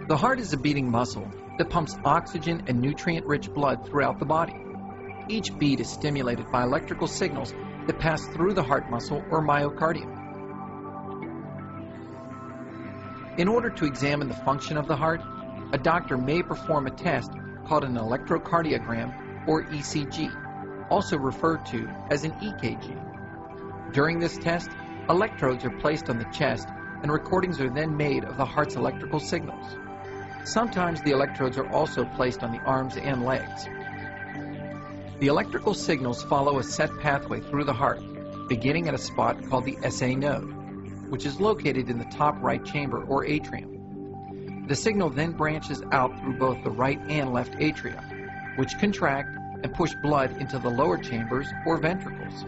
The heart is a beating muscle that pumps oxygen and nutrient-rich blood throughout the body. Each beat is stimulated by electrical signals that pass through the heart muscle or myocardium. In order to examine the function of the heart, a doctor may perform a test called an electrocardiogram or ECG, also referred to as an EKG. During this test, electrodes are placed on the chest and recordings are then made of the heart's electrical signals. Sometimes the electrodes are also placed on the arms and legs. The electrical signals follow a set pathway through the heart, beginning at a spot called the SA node, which is located in the top right chamber or atrium. The signal then branches out through both the right and left atria, which contract and push blood into the lower chambers or ventricles.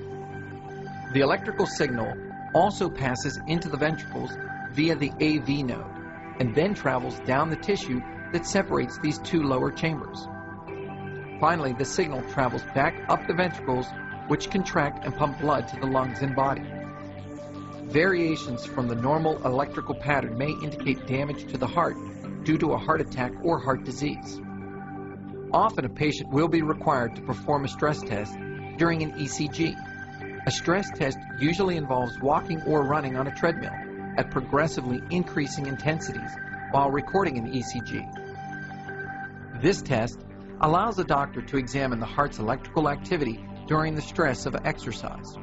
The electrical signal also passes into the ventricles via the AV node and then travels down the tissue that separates these two lower chambers. Finally, the signal travels back up the ventricles, which contract and pump blood to the lungs and body. Variations from the normal electrical pattern may indicate damage to the heart due to a heart attack or heart disease. Often a patient will be required to perform a stress test during an ECG. A stress test usually involves walking or running on a treadmill at progressively increasing intensities while recording an ECG. This test allows the doctor to examine the heart's electrical activity during the stress of exercise.